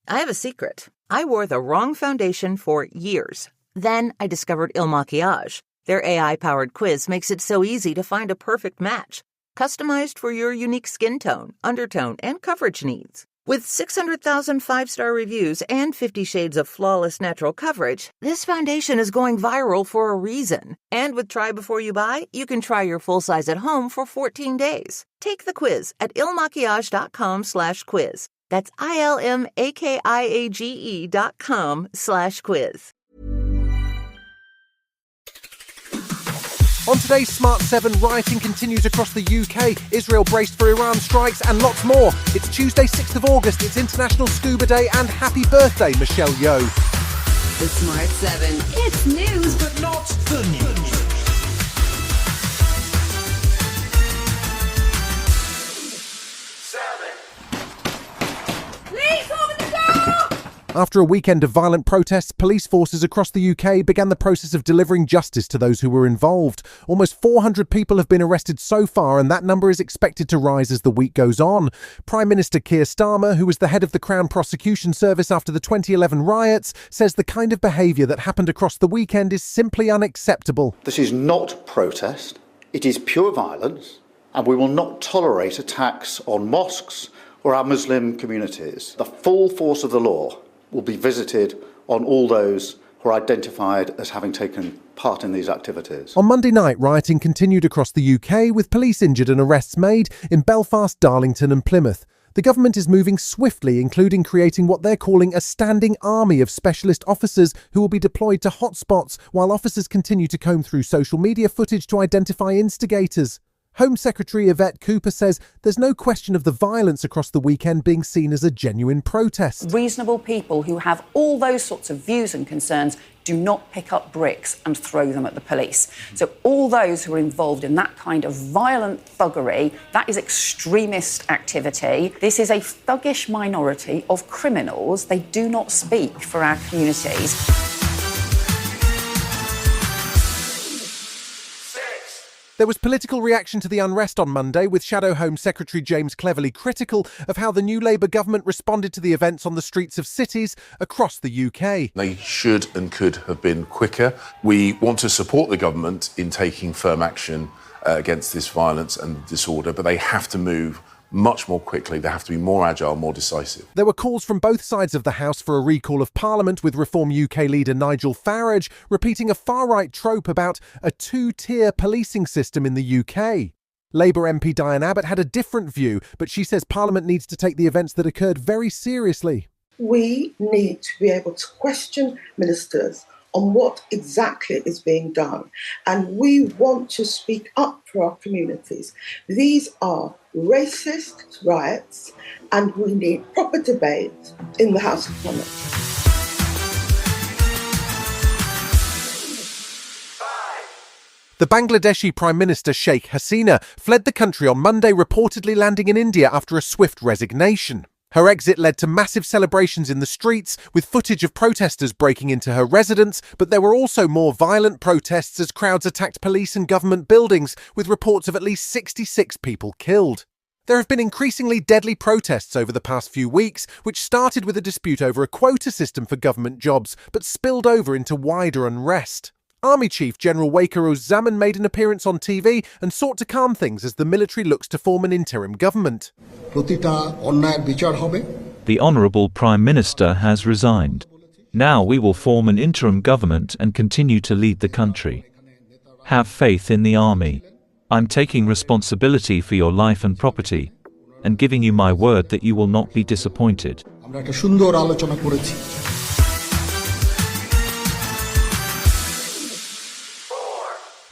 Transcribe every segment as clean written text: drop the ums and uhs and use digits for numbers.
I have a secret. I wore the wrong foundation for years. Then I discovered Il Makiage. Their AI-powered quiz makes it so easy to find a perfect match, customized for your unique skin tone, undertone, and coverage needs. With 600,000 five-star reviews and 50 shades of flawless natural coverage, this foundation is going viral for a reason. And with Try Before You Buy, you can try your full size at home for 14 days. Take the quiz at ilmakiage.com/quiz. That's ILMAKIAGE.com/quiz. On today's Smart 7, rioting continues across the UK, Israel braced for Iran strikes and lots more. It's Tuesday 6th of August, it's International Scuba Day and happy birthday, Michelle Yeoh. The Smart 7. It's news, but not the news. After a weekend of violent protests, police forces across the UK began the process of delivering justice to those who were involved. Almost 400 people have been arrested so far, and that number is expected to rise as the week goes on. Prime Minister Keir Starmer, who was the head of the Crown Prosecution Service after the 2011 riots, says the kind of behaviour that happened across the weekend is simply unacceptable. This is not protest, it is pure violence, and we will not tolerate attacks on mosques or our Muslim communities. The full force of the law will be visited on all those who are identified as having taken part in these activities. On Monday night, rioting continued across the UK, with police injured and arrests made in Belfast, Darlington and Plymouth. The government is moving swiftly, including creating what they're calling a standing army of specialist officers who will be deployed to hotspots while officers continue to comb through social media footage to identify instigators. Home Secretary Yvette Cooper says there's no question of the violence across the weekend being seen as a genuine protest. Reasonable people who have all those sorts of views and concerns do not pick up bricks and throw them at the police. So all those who are involved in that kind of violent thuggery, that is extremist activity. This is a thuggish minority of criminals. They do not speak for our communities. There was political reaction to the unrest on Monday, with Shadow Home Secretary James Cleverly critical of how the new Labour government responded to the events on the streets of cities across the UK. They should and could have been quicker. We want to support the government in taking firm action against this violence and disorder, but they have to move much more quickly. They have to be more agile, more decisive. There were calls from both sides of the House for a recall of Parliament, with Reform UK leader Nigel Farage repeating a far-right trope about a two-tier policing system in the UK. Labour MP Diane Abbott had a different view, but she says Parliament needs to take the events that occurred very seriously. We need to be able to question ministers on what exactly is being done. And we want to speak up for our communities. These are racist riots, and we need proper debate in the House of Commons. The Bangladeshi Prime Minister Sheikh Hasina fled the country on Monday, reportedly landing in India after a swift resignation. Her exit led to massive celebrations in the streets, with footage of protesters breaking into her residence, but there were also more violent protests as crowds attacked police and government buildings, with reports of at least 66 people killed. There have been increasingly deadly protests over the past few weeks, which started with a dispute over a quota system for government jobs, but spilled over into wider unrest. Army Chief General Waqar-uz-Zaman made an appearance on TV and sought to calm things as the military looks to form an interim government. The Honourable Prime Minister has resigned. Now we will form an interim government and continue to lead the country. Have faith in the army. I'm taking responsibility for your life and property, and giving you my word that you will not be disappointed.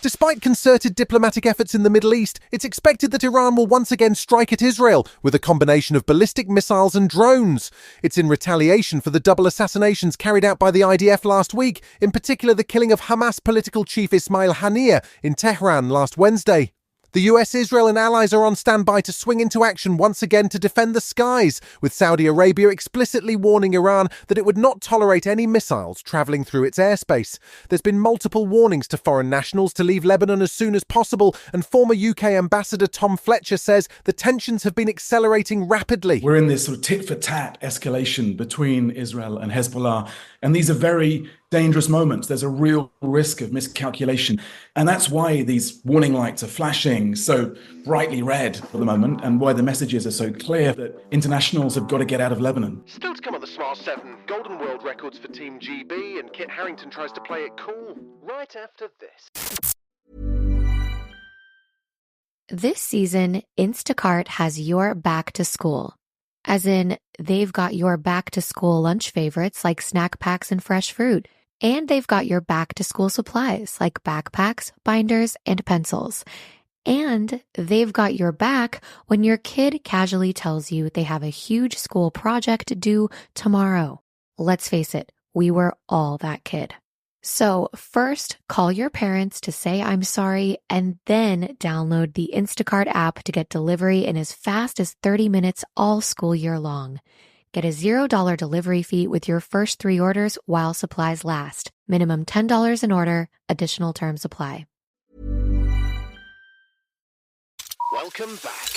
Despite concerted diplomatic efforts in the Middle East, it's expected that Iran will once again strike at Israel with a combination of ballistic missiles and drones. It's in retaliation for the double assassinations carried out by the IDF last week, in particular the killing of Hamas political chief Ismail Haniyeh in Tehran last Wednesday. The US, Israel and allies are on standby to swing into action once again to defend the skies, with Saudi Arabia explicitly warning Iran that it would not tolerate any missiles travelling through its airspace. There's been multiple warnings to foreign nationals to leave Lebanon as soon as possible, and former UK Ambassador Tom Fletcher says the tensions have been accelerating rapidly. We're in this sort of tit-for-tat escalation between Israel and Hezbollah, and these are very dangerous moments. There's a real risk of miscalculation. And that's why these warning lights are flashing so brightly red for the moment, and why the messages are so clear that internationals have got to get out of Lebanon. Still to come on the Smart 7, golden world records for Team GB, and Kit Harington tries to play it cool right after this. This season, Instacart has your back to school. As in, they've got your back to school lunch favorites like snack packs and fresh fruit. And they've got your back to school supplies like backpacks, binders, and pencils. And they've got your back when your kid casually tells you they have a huge school project due tomorrow. Let's face it, we were all that kid. So first, call your parents to say I'm sorry, and then download the Instacart app to get delivery in as fast as 30 minutes all school year long. Get a $0 delivery fee with your first 3 orders while supplies last. Minimum $10 an order. Additional terms apply. Welcome back.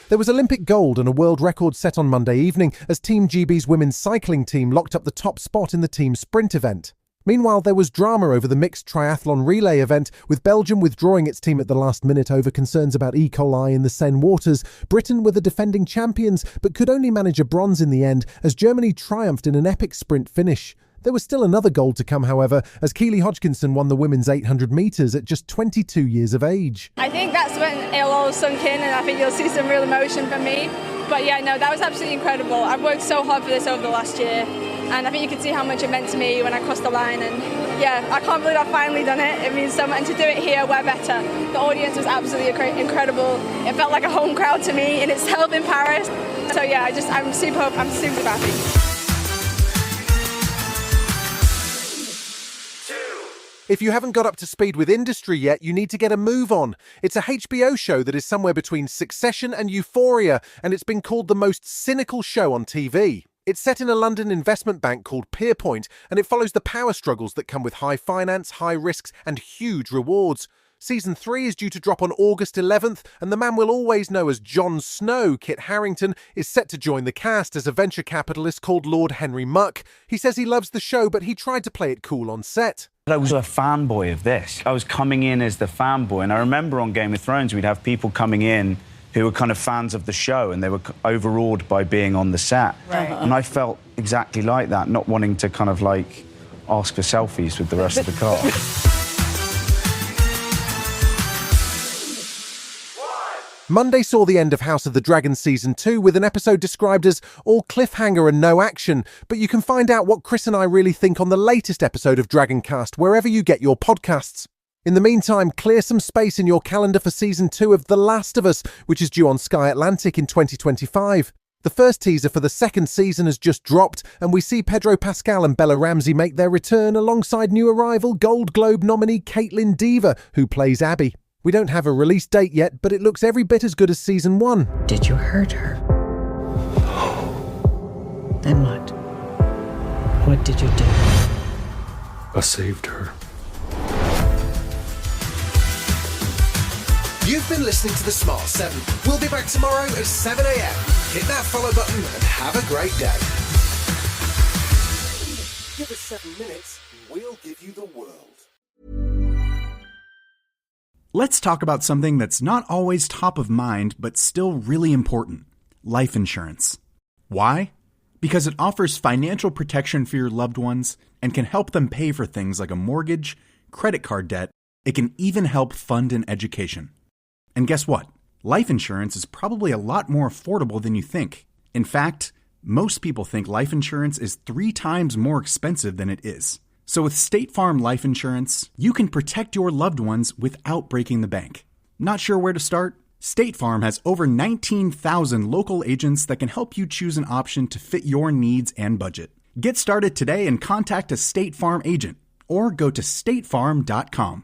There was Olympic gold and a world record set on Monday evening as Team GB's women's cycling team locked up the top spot in the team sprint event. Meanwhile, there was drama over the mixed triathlon relay event, with Belgium withdrawing its team at the last minute over concerns about E. coli in the Seine waters. Britain were the defending champions, but could only manage a bronze in the end as Germany triumphed in an epic sprint finish. There was still another gold to come, however, as Keely Hodgkinson won the women's 800 metres at just 22 years of age. I think that's when it all sunk in, and I think you'll see some real emotion from me. But yeah, no, that was absolutely incredible. I've worked so hard for this over the last year, and I think you can see how much it meant to me when I crossed the line. And yeah, I can't believe I've finally done it. It means so much, and to do it here, where better. The audience was absolutely incredible. It felt like a home crowd to me in itself in Paris. So yeah, I'm super happy. If you haven't got up to speed with industry yet, you need to get a move on. It's a HBO show that is somewhere between Succession and Euphoria, and it's been called the most cynical show on TV. It's set in a London investment bank called Pierpoint, and it follows the power struggles that come with high finance, high risks, and huge rewards. Season 3 is due to drop on August 11th, and the man we'll always know as Jon Snow, Kit Harington, is set to join the cast as a venture capitalist called Lord Henry Muck. He says he loves the show, but he tried to play it cool on set. I was a fanboy of this. I was coming in as the fanboy, and I remember on Game of Thrones we'd have people coming in who were kind of fans of the show, and they were overawed by being on the set. Right. And I felt exactly like that, not wanting to kind of like ask for selfies with the rest of the cast. Monday saw the end of House of the Dragon Season 2 with an episode described as all cliffhanger and no action, but you can find out what Chris and I really think on the latest episode of Dragoncast wherever you get your podcasts. In the meantime, clear some space in your calendar for Season 2 of The Last of Us, which is due on Sky Atlantic in 2025. The first teaser for the second season has just dropped, and we see Pedro Pascal and Bella Ramsey make their return alongside new arrival Gold Globe nominee Caitlin Dever, who plays Abby. We don't have a release date yet, but it looks every bit as good as Season 1. Did you hurt her? Then what? What did you do? I saved her. You've been listening to The Smart 7. We'll be back tomorrow at 7 a.m. Hit that follow button and have a great day. Give us 7 minutes, we'll give you the world. Let's talk about something that's not always top of mind, but still really important. Life insurance. Why? Because it offers financial protection for your loved ones and can help them pay for things like a mortgage, credit card debt. It can even help fund an education. And guess what? Life insurance is probably a lot more affordable than you think. In fact, most people think life insurance is 3 times more expensive than it is. So with State Farm Life Insurance, you can protect your loved ones without breaking the bank. Not sure where to start? State Farm has over 19,000 local agents that can help you choose an option to fit your needs and budget. Get started today and contact a State Farm agent or go to statefarm.com.